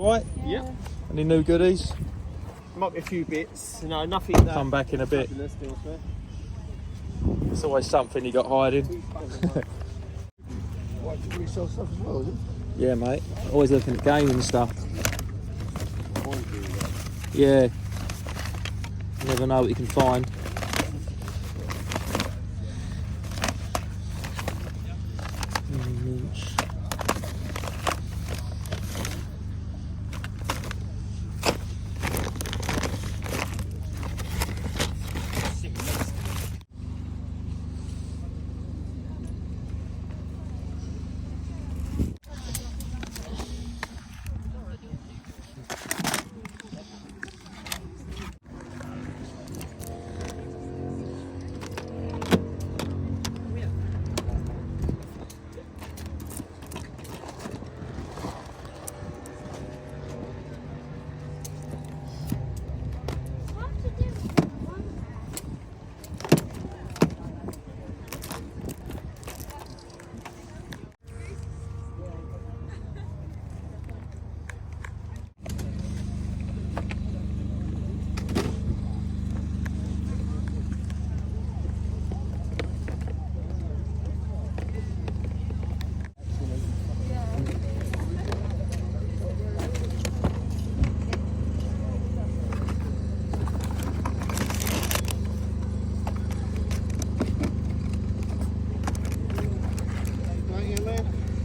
Right? Yeah. Any new goodies? Might be a few bits. No, nothing. Come back in a bit. fabulous, to be honest with It's always something you got hiding. What, you sell stuff as well, is it? Yeah, mate. Always looking at gaming stuff. Yeah. You never know what you can find.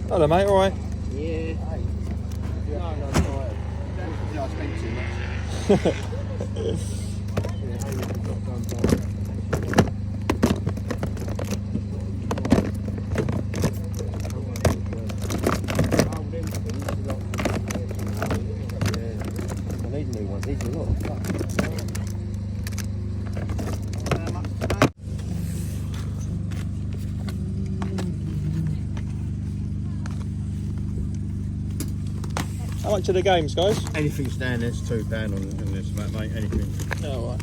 Hello, mate. All right. Yeah. No, alright. Yeah, I spent too much. I need new ones. These are a lot. How much are the games, guys? Anything standard, it's £2 on this, mate. Anything. Oh, all right.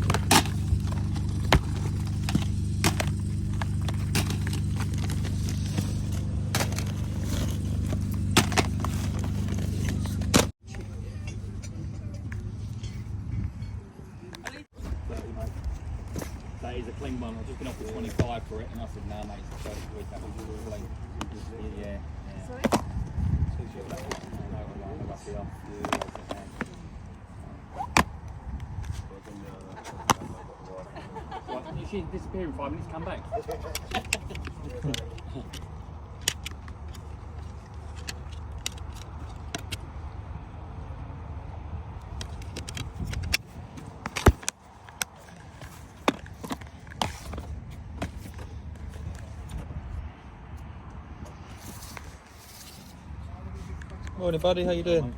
That is a clean one. I've just been offered 25 for it, and I said, no, mate, it's a week. That was clean. Yeah. Sorry? If she disappear in 5 minutes, come back. Morning, buddy. How you doing?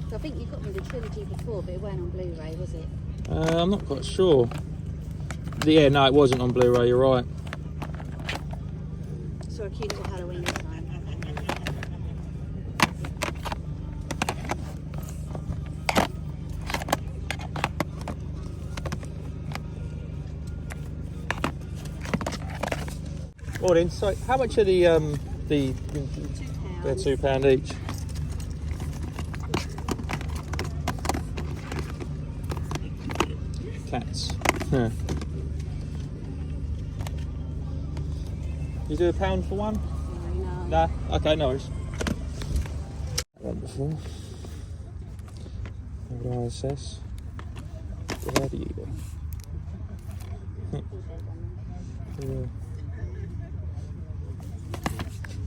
So I think you got me the trilogy before, but it weren't on Blu-ray, was it? I'm not quite sure. Yeah, no, it wasn't on Blu-ray. You're right. Saw a cute little Halloween this time. Morning. So, how much are the £2. they're £2 each? Cats. Huh. You do £1 for one? No. Nah. Okay, no worries. One before. What ISS? How do you go? Yeah.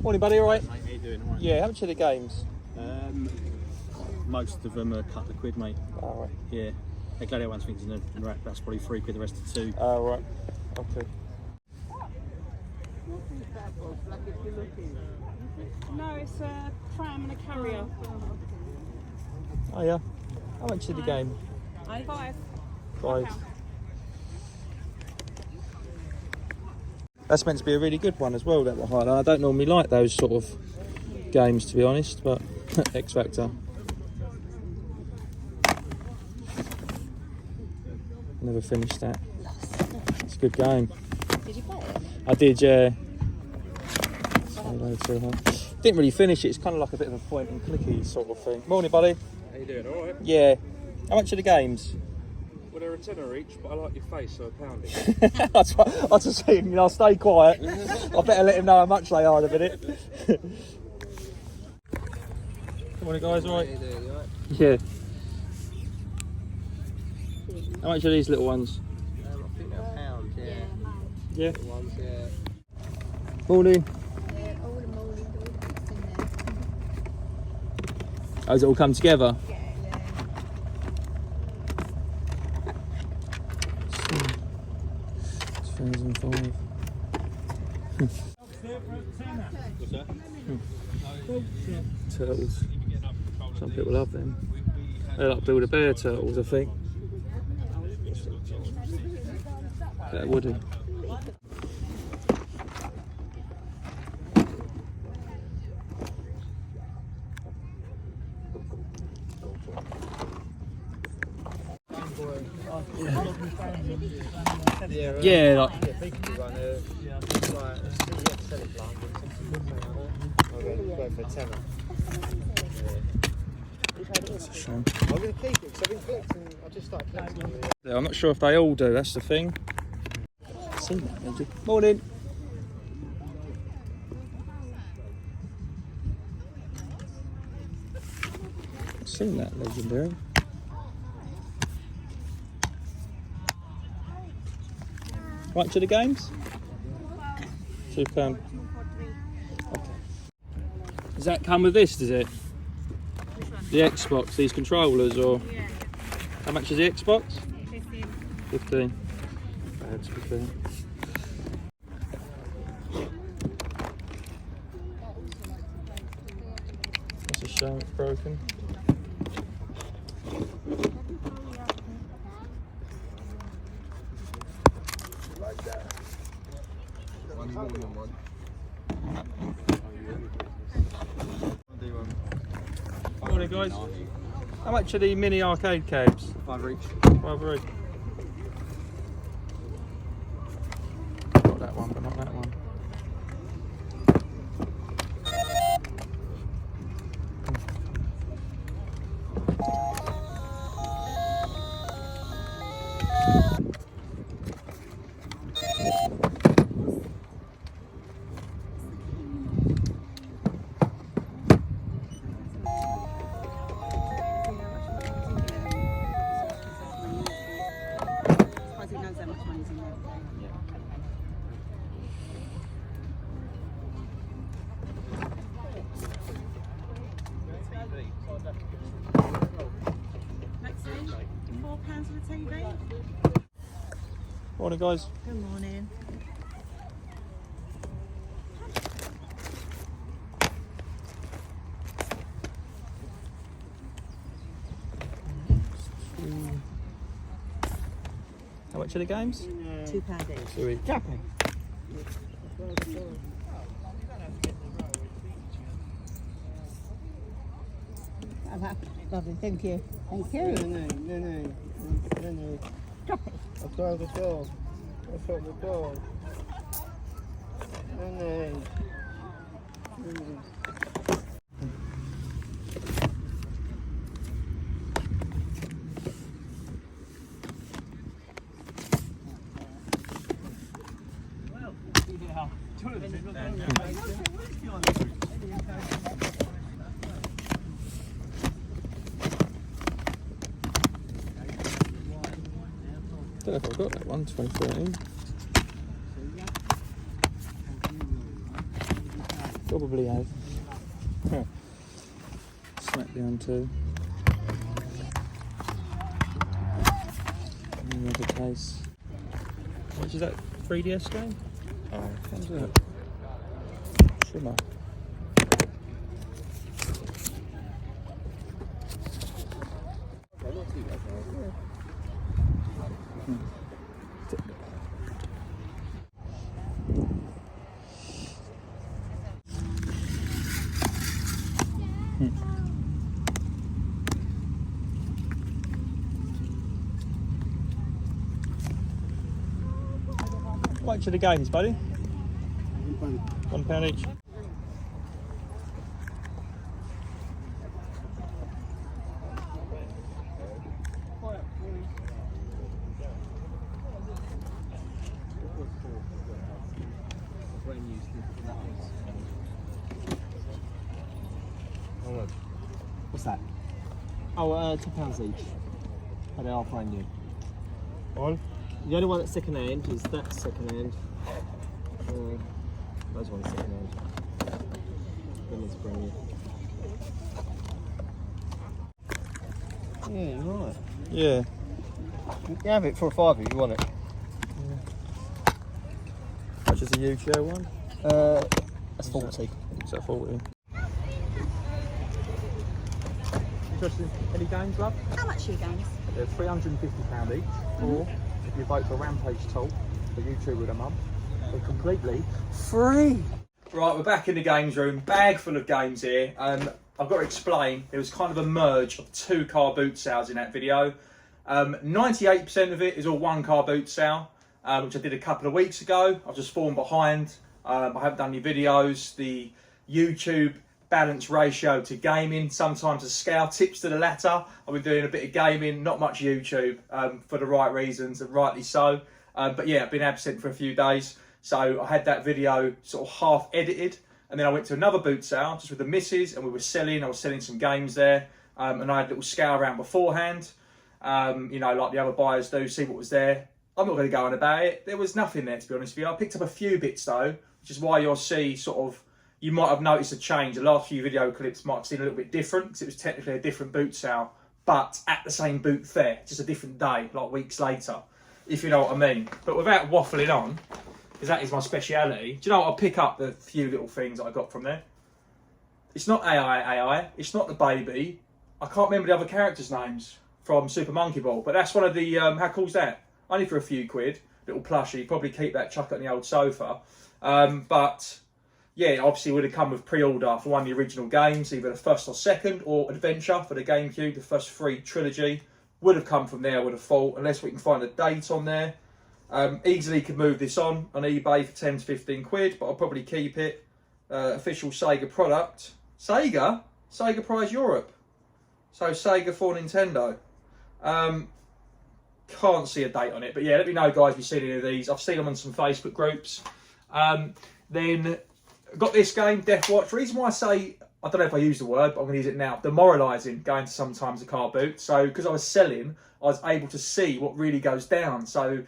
Morning, buddy. All right? Mate, how you doing? All right. Yeah. How much are the games? Most of them are a couple of quid, mate. All right. Yeah. The Gladiator one's things in the rack. That's probably £3, the rest are £2. All right. Okay. No, it's a pram and a carrier. Oh yeah. How much are the game? 5. 5. That's meant to be a really good one as well, that one. I don't normally like those sort of games, to be honest, but X Factor. Never finished that. It's a good game. Did you play it? I did, yeah. Didn't really finish it. It's kind of like a bit of a point and clicky sort of thing. Morning, buddy. How you doing? All right. Yeah. How much are the games? Well, they're a tenner each, but I like your face, so a pound each. I just say, I'll stay quiet. I better let him know how much they are in a minute. Morning, guys. All right? How you doing? You all right? Yeah. How much are these little ones? I think they're a pound, yeah. Yeah. The ones, yeah. Morning. Yeah, all the morning, all the bits in there. Oh, does it all come together? Yeah. 2005. What's that? Turtles. Some people love them. They're like Build-A-Bear turtles, I think. That wooden. Yeah, like that's a shame. I'm going to keep it because I've been collecting. I just started collecting them. I'm not sure if they all do, that's the thing. Seen that, did you? Morning. Seen that legendary. Right to the games? £2. Okay. Does that come with this, does it? The Xbox, these controllers, or how much is the Xbox? 15. That's 15. That's a shame it's broken. Morning, guys. How much are the mini arcade cabs? 5 each. 5 each. Got that one, but not that one. £4 for the TV. Morning, guys. Good morning. How much are the games? £2 each. 2 each. Lovely, thank you. Thank you. No. I've got the dog. I've got the dog. No. I don't know if I've got that one, 2013. Probably have. Smackdown 2. Another case. Which is that 3DS game? Oh, comes out. Shimmer. What each of the games, buddy? £1 each. What's that? Oh, £2 each. But they are brand new. One. The only one that's second hand is that second hand. Those ones second hand. Then it's brand new. Yeah, right. Yeah. You can have it for a £5 if you want it. Which is the Yu-Gi-Oh one? That's 40. Is that 40? Interested in any games, love? How much are you games? They're £350 each, or if you vote for Rampage Talk, for YouTube with a mum, they're completely free. Right, we're back in the games room, bag full of games here. I've got to explain, there was kind of a merge of 2 car boot sales in that video. 98% of it is all 1 car boot sale, which I did a couple of weeks ago. I've just fallen behind. I haven't done any videos. The YouTube balance ratio to gaming, sometimes a scale tips to the latter. I've been doing a bit of gaming, not much YouTube, for the right reasons, and rightly so. But yeah, I've been absent for a few days, so I had that video sort of half edited, and then I went to another boot sale just with the missus, and we were selling. I was selling some games there, and I had a little scale around beforehand, you know, like the other buyers do, see what was there. I'm not going to go on about it. There was nothing there, to be honest with you. I picked up a few bits though, which is why you'll see sort of, you might have noticed a change. The last few video clips might have seen a little bit different because it was technically a different boot sale, but at the same boot fair, just a different day, like weeks later, if you know what I mean. But without waffling on, because that is my speciality, do you know what? I'll pick up the few little things that I got from there. It's not AI, it's not the baby. I can't remember the other characters' names from Super Monkey Ball, but that's one of the, how cool's that? Only for a few quid, little plushie, probably keep that, chuck it on the old sofa. But yeah, obviously would have come with pre-order for one of the original games, either the first or second, or Adventure for the GameCube, the first 3 trilogy. Would have come from there, I would have thought, unless we can find a date on there. Easily could move this on eBay for 10 to 15 quid, but I'll probably keep it. Official Sega product. Sega Prize Europe. So Sega for Nintendo. Can't see a date on it, but yeah, let me know guys if you've seen any of these. I've seen them on some Facebook groups. Then got this game, Death Watch. The reason why I say, I don't know if I use the word, but I'm going to use it now, demoralising going to sometimes a car boot. So because I was selling, I was able to see what really goes down. So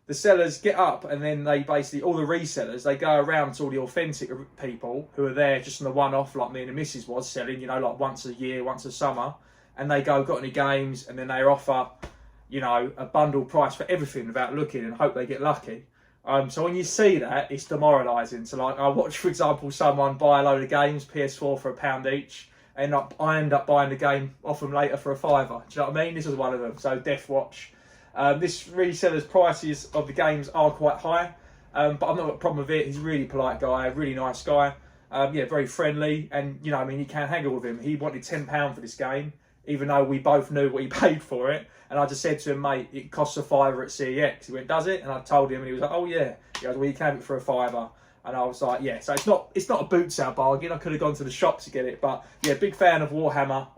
the sellers get up and then they basically, all the resellers, they go around to all the authentic people who are there just on the one-off, like me and the missus was selling, you know, like once a year, once a summer. And they go, got any games? And then they offer, you know, a bundle price for everything without looking and hope they get lucky. So when you see that, it's demoralising. So like I watched, for example, someone buy a load of games, PS4 for £1 each, and I end up buying the game off them later for a £5. Do you know what I mean? This was one of them. So Death Watch. This reseller's prices of the games are quite high, but I've not got a problem with it. He's a really polite guy, really nice guy. Yeah, very friendly, and you know, I mean, you can haggle with him. He wanted £10 for this game, even though we both knew what he paid for it. And I just said to him, mate, it costs a £5 at CEX. He went, does it? And I told him, and he was like, oh yeah. He goes, well, you can have it for a £5. And I was like, yeah. So it's not a boot sale bargain. I could have gone to the shop to get it, but yeah, big fan of Warhammer,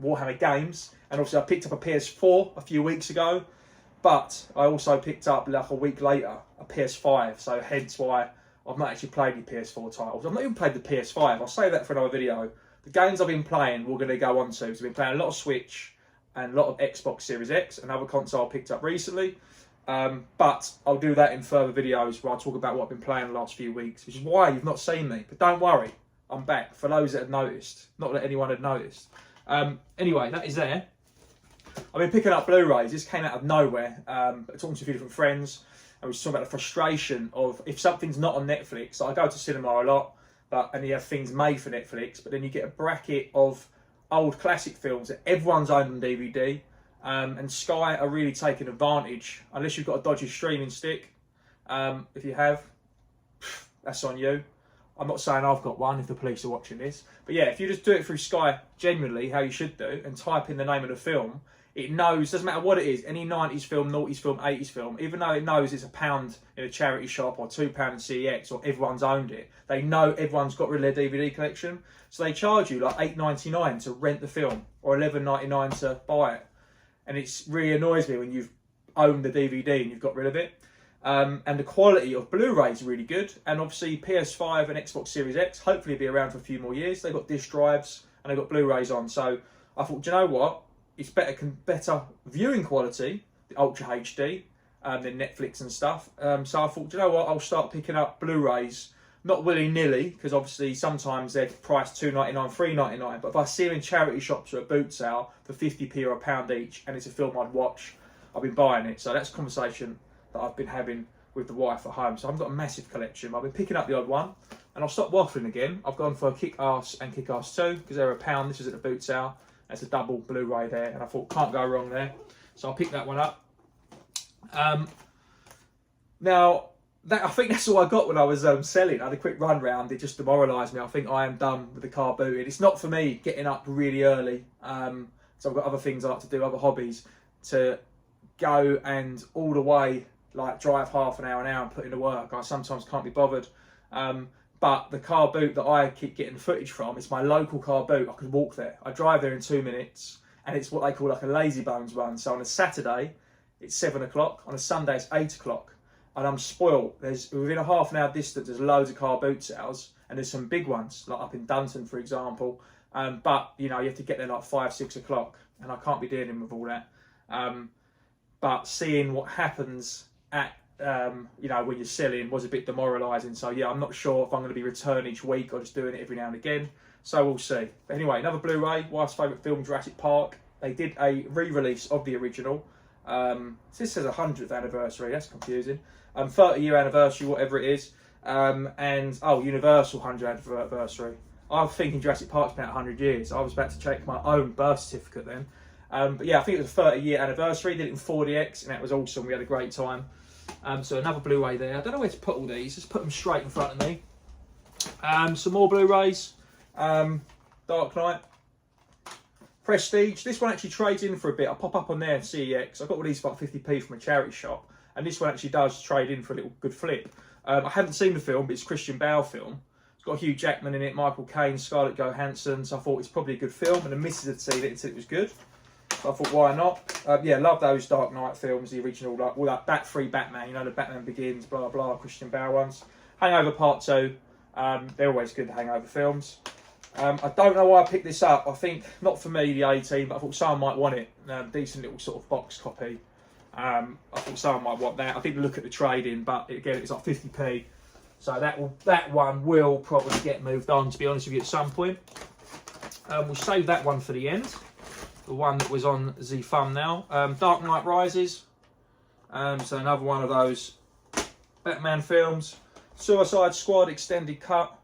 Warhammer games. And obviously, I picked up a PS4 a few weeks ago, but I also picked up like a week later a PS5. So hence why I've not actually played the PS4 titles. I've not even played the PS5. I'll save that for another video. The games I've been playing, we're going to go on to. So I've been playing a lot of Switch and a lot of Xbox Series X, another console I picked up recently. But I'll do that in further videos where I talk about what I've been playing the last few weeks, which is why you've not seen me. But don't worry, I'm back, for those that have noticed. Not that anyone had noticed. Anyway, that is there. I've been picking up Blu-rays. This came out of nowhere. Talking to a few different friends, and we were talking about the frustration of if something's not on Netflix. I go to cinema a lot, and you have things made for Netflix, but then you get a bracket of old classic films that everyone's owned on DVD, and Sky are really taking advantage, unless you've got a dodgy streaming stick. If you have, that's on you. I'm not saying I've got one if the police are watching this, but yeah, if you just do it through Sky, genuinely how you should do, and type in the name of the film, it knows, doesn't matter what it is, any 90s film, 90s film, 80s film, even though it knows it's £1 in a charity shop or £2 in CEX or everyone's owned it, they know everyone's got rid of their DVD collection. So they charge you like $8.99 to rent the film or $11.99 to buy it. And it really annoys me when you've owned the DVD and you've got rid of it. And the quality of Blu-ray is really good. And obviously PS5 and Xbox Series X hopefully be around for a few more years. They've got disc drives and they've got Blu-rays on. So I thought, do you know what? It's better viewing quality, the Ultra HD, than Netflix and stuff. So I thought, do you know what? I'll start picking up Blu-rays, not willy-nilly, because obviously sometimes they're priced $2.99, $3.99. But if I see them in charity shops or a boot sale for 50p or £1 each, and it's a film I'd watch, I've been buying it. So that's a conversation that I've been having with the wife at home. So I've got a massive collection. I've been picking up the odd one, and I'll stop waffling again. I've gone for Kick-Ass and Kick-Ass 2 because they're £1. This was at the boot sale. That's a double Blu-ray there, and I thought can't go wrong there. So I'll pick that one up. Now, I think that's all I got when I was selling. I had a quick run round. It just demoralised me. I think I am done with the car booting. It's not for me getting up really early. So I've got other things I like to do, other hobbies, to go and all the way, like drive half an hour and put into work. I sometimes can't be bothered. But the car boot that I keep getting footage from, it's my local car boot. I could walk there. I drive there in 2 minutes, and it's what they call like a lazy bones run. So on a Saturday, it's 7 o'clock. On a Sunday, it's 8 o'clock. And I'm spoiled. There's within a half an hour distance, there's loads of car boot sales, and there's some big ones, like up in Dunton, for example. But you know, you have to get there like 5, 6 o'clock, and I can't be dealing with all that. But seeing what happens at you know, when you're selling was a bit demoralising. So yeah, I'm not sure if I'm going to be returning each week or just doing it every now and again. So we'll see. But anyway, another Blu-ray, wife's favourite film, Jurassic Park. They did a re-release of the original. This says 100th anniversary, that's confusing. 30-year anniversary, whatever it is. And, Universal 100th anniversary. I was thinking Jurassic Park's been out 100 years. I was about to check my own birth certificate then. But yeah, I think it was a 30-year anniversary. Did it in 4DX, and that was awesome. We had a great time. So another Blu-ray there. I don't know where to put all these. Just put them straight in front of me. Some more Blu-rays. Dark Knight. Prestige. This one actually trades in for a bit. I'll pop up on there, CEX. I got all these for about 50p from a charity shop. And this one actually does trade in for a little good flip. I haven't seen the film, but it's a Christian Bale film. It's got Hugh Jackman in it, Michael Caine, Scarlett Johansson. So I thought it's probably a good film. And the missus had seen it and said it was good. So I thought, why not? Yeah, love those Dark Knight films, the original, like all that Bat-Free Batman, you know, the Batman Begins, blah, blah, Christian Bale ones. Hangover Part 2, they're always good, the Hangover films. I don't know why I picked this up. I think, not for me, the 18, but I thought someone might want it. Decent little sort of box copy. I thought someone might want that. I didn't look at the trade-in, but again, it's like 50p. So that one will probably get moved on, to be honest with you, at some point. We'll save that one for the end. The one that was on the thumbnail. Dark Knight Rises. So another one of those Batman films. Suicide Squad Extended Cut.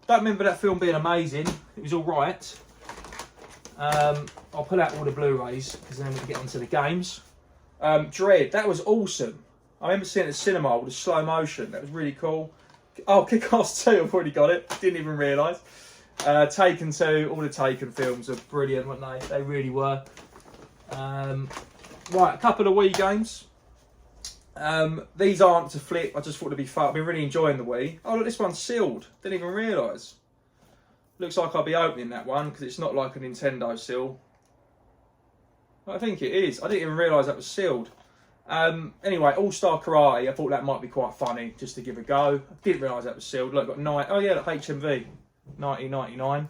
Don't remember that film being amazing. It was alright. I'll pull out all the Blu-rays because then we can get onto the games. Dread. That was awesome. I remember seeing it at the cinema with the slow motion. That was really cool. Oh, Kick-Ass 2. I've already got it. Didn't even realise. Taken 2, all the Taken films are brilliant, weren't they? They really were. Right, a couple of Wii games. These aren't to flip, I just thought it'd be fun. I've been really enjoying the Wii. Oh look, this one's sealed. Didn't even realise. Looks like I'll be opening that one because it's not like a Nintendo seal. I think it is. I didn't even realise that was sealed. Anyway, All-Star Karate, I thought that might be quite funny just to give a go. I didn't realise that was sealed. Look, got HMV. 1999.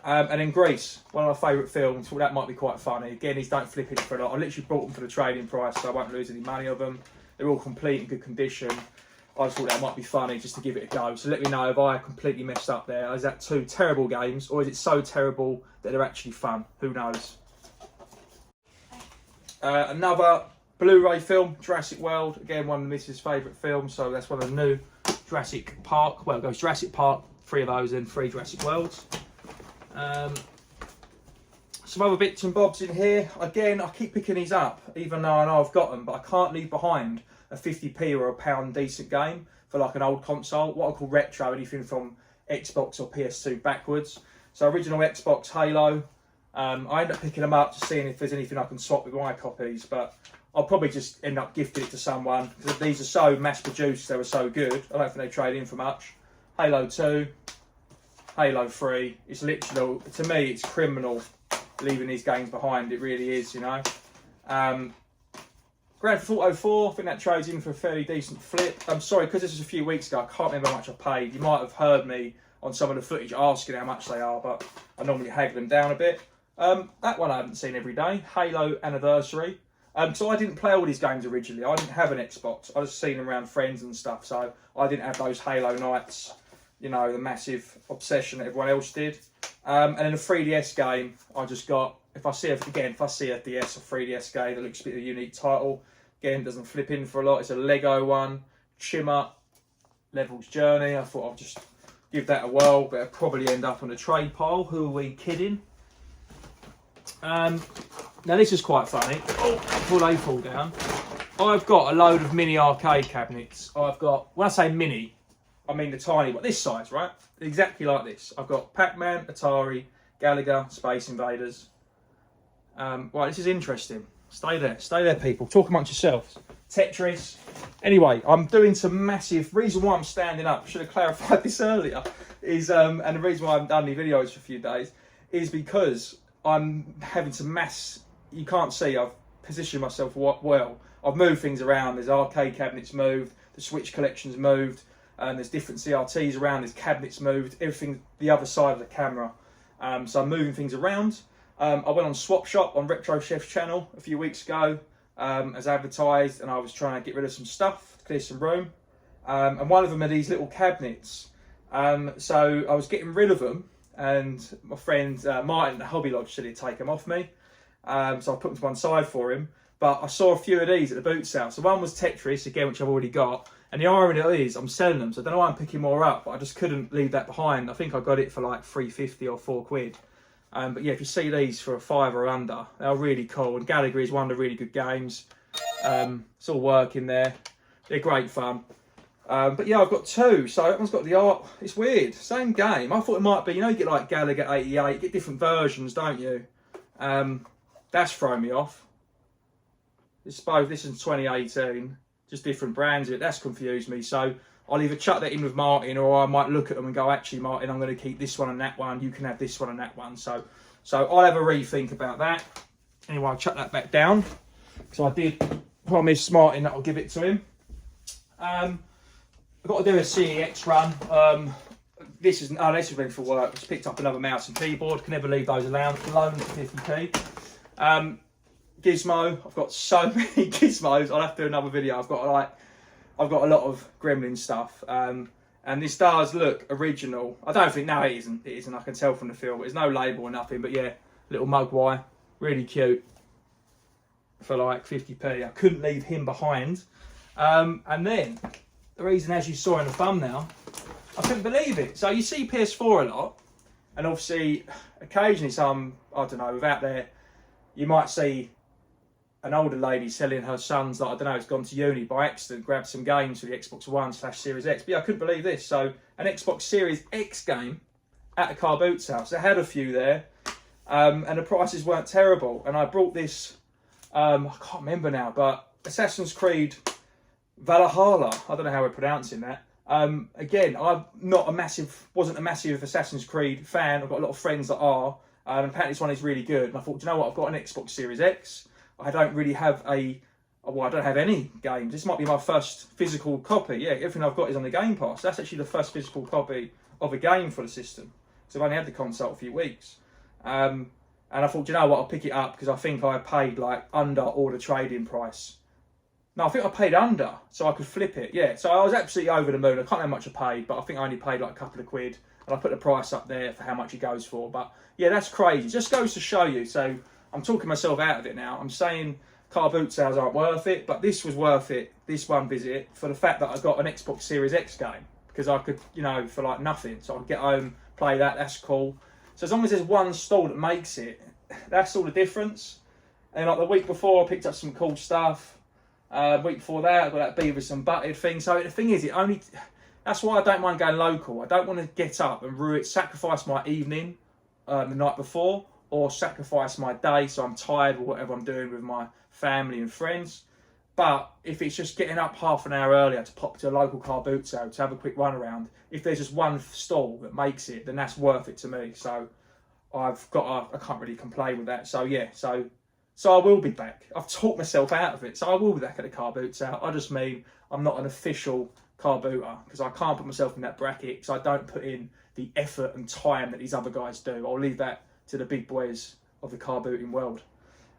And then Grease, one of my favourite films. Thought that might be quite funny. Again, these don't flip it for a lot. I literally bought them for the trading price, so I won't lose any money of them. They're all complete in good condition. I just thought that might be funny just to give it a go. So let me know if I completely messed up there. Is that 2 terrible games, or is it so terrible that they're actually fun? Who knows? Another Blu-ray film, Jurassic World. Again, one of the missus' favourite films, so that's one of the new Jurassic Park. Well, it goes Jurassic Park, 3 of those, and 3 Jurassic Worlds. Some other bits and bobs in here. Again, I keep picking these up, even though I know I've got them, but I can't leave behind a 50p or £1 decent game for like an old console. What I call retro, anything from Xbox or PS2 backwards. So original Xbox Halo, I end up picking them up, just seeing if there's anything I can swap with my copies, but I'll probably just end up gifting it to someone, because these are so mass produced, they were so good. I don't think they trade in for much. Halo 2, Halo 3, it's literally, to me, it's criminal leaving these games behind. It really is, you know. Grand Theft Auto 4, I think that trades in for a fairly decent flip. I'm sorry, because this was a few weeks ago, I can't remember how much I paid. You might have heard me on some of the footage asking how much they are, but I normally haggle them down a bit. That one I haven't seen every day, Halo Anniversary. So I didn't play all these games originally. I didn't have an Xbox. I just seen them around friends and stuff, so I didn't have those Halo nights, you know, the massive obsession that everyone else did. And in a 3DS game, I just got, if I see a DS or 3DS game that looks a bit of a unique title, again, doesn't flip in for a lot. It's a Lego one, Chimmer, Levels Journey. I thought I'd just give that a whirl, but it'll probably end up on a trade pile. Who are we kidding? Now this is quite funny. Oh, before they fall down, I've got a load of mini arcade cabinets. I've got, when I say mini, I mean the tiny one, this size, right? Exactly like this. I've got Pac-Man, Atari, Galaga, Space Invaders. Right, this is interesting. Stay there, people. Talk amongst yourselves. Tetris. Anyway, I'm doing some massive. Reason why I'm standing up, should have clarified this earlier, is and the reason why I haven't done any videos for a few days is because I'm having some mass. You can't see. I've positioned myself well. I've moved things around. There's arcade cabinets moved. The Switch collection's moved. There's different CRTs around. There's cabinets moved. Everything the other side of the camera. So I'm moving things around. I went on Swap Shop on Retro Chef's channel a few weeks ago, as advertised, and I was trying to get rid of some stuff to clear some room. And one of them are these little cabinets. So I was getting rid of them, and my friend Martin at Hobby Lodge said he'd take them off me. So I put them to one side for him. But I saw a few of these at the boot sale. So one was Tetris, again, which I've already got. And the irony is, I'm selling them, so I don't know why I'm picking more up, but I just couldn't leave that behind. I think I got it for like £3.50 or £4. But yeah, if you see these for a £5 or under, they're really cool. And Galaga is one of the really good games. It's all working there. They're great fun. But yeah, I've got two. So that one's got the art. It's weird. Same game. I thought it might be, you know, you get like Galaga 88, you get different versions, don't you? That's thrown me off. This is 2018. Just different brands of it. That's confused me. So I'll either chuck that in with Martin, or I might look at them and go, actually, Martin, I'm going to keep this one and that one. You can have this one and that one. So I'll have a rethink about that. Anyway, I'll chuck that back down. So I did promise Martin that I'll give it to him. I've got to do a CEX run. This is ready for work. Just picked up another mouse and keyboard. Can never leave those alone for 50p. Gizmo, I've got so many gizmos. I'll have to do another video. I've got a lot of Gremlin stuff, and this does look original. I don't think, no, it isn't. It isn't. I can tell from the feel. But there's no label or nothing. But yeah, little Mogwai, really cute for like 50p. I couldn't leave him behind. And then the reason, as you saw in the thumbnail, I couldn't believe it. So you see PS4 a lot, and obviously occasionally some, I don't know, without there, you might see an older lady selling her son's, like, I don't know, it's gone to uni by accident, grabbed some games for the Xbox One/Series X. But yeah, I couldn't believe this. So an Xbox Series X game at a car boot sale. So I had a few there, and the prices weren't terrible. And I brought this, I can't remember now, but Assassin's Creed Valhalla. I don't know how we're pronouncing that. Again, wasn't a massive Assassin's Creed fan. I've got a lot of friends that are, and apparently this one is really good. And I thought, do you know what? I've got an Xbox Series X. I don't really have I don't have any games. This might be my first physical copy. Yeah, everything I've got is on the Game Pass. That's actually the first physical copy of a game for the system. So I've only had the console a few weeks. And I thought, you know what, I'll pick it up because I think I paid like under order trading price. No, I think I paid under, so I could flip it. Yeah, so I was absolutely over the moon. I can't know how much I paid, but I think I only paid like a couple of quid. And I put the price up there for how much it goes for. But yeah, that's crazy. It just goes to show you. So I'm talking myself out of it now. I'm saying car boot sales aren't worth it, but this was worth it, this one visit, for the fact that I got an Xbox Series X game. Because I could, you know, for like nothing. So I could get home, play that, that's cool. So as long as there's one stall that makes it, that's all the difference. And like the week before, I picked up some cool stuff. The week before that, I got that Beavis and Butthead thing. So the thing is, that's why I don't mind going local. I don't want to get up and sacrifice my evening the night before, or sacrifice my day so I'm tired or whatever I'm doing with my family and friends. But if it's just getting up half an hour earlier to pop to a local car boot sale to have a quick run around, if there's just one stall that makes it, then that's worth it to me. So I can't really complain with that. So yeah, so I will be back. I've talked myself out of it. So I will be back at the car boot sale. I just mean I'm not an official car booter because I can't put myself in that bracket because I don't put in the effort and time that these other guys do. I'll leave that to the big boys of the car booting world.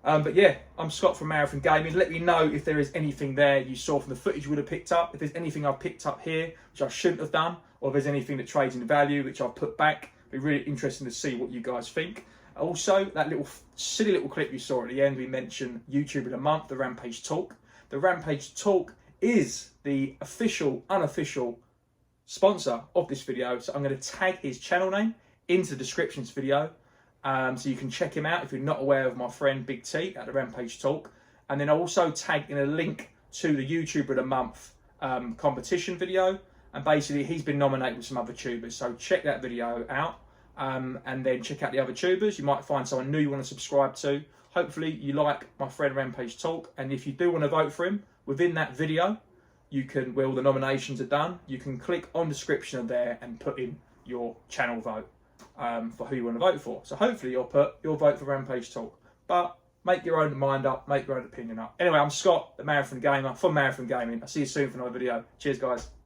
But yeah, I'm Scott from Marathon Gaming. Let me know if there is anything there you saw from the footage you would have picked up. If there's anything I've picked up here which I shouldn't have done, or if there's anything that trades in value which I've put back. It'd be really interesting to see what you guys think. Also, that silly little clip you saw at the end, we mentioned YouTube of the month, the Rampage Talk. The Rampage Talk is the official, unofficial sponsor of this video. So I'm going to tag his channel name into the description of this video. So you can check him out if you're not aware of my friend Big T at the Rampage Talk. And then I'll also tag in a link to the YouTuber of the Month competition video. And basically he's been nominated with some other tubers. So check that video out and then check out the other tubers. You might find someone new you want to subscribe to. Hopefully you like my friend Rampage Talk. And if you do want to vote for him, within that video, you can, where all the nominations are done, you can click on the description of there and put in your channel vote. For who you want to vote for. So hopefully you'll put your vote for Rampage Talk. But make your own mind up, make your own opinion up. Anyway, I'm Scott, the Marathon Gamer from Marathon Gaming. I'll see you soon for another video. Cheers, guys.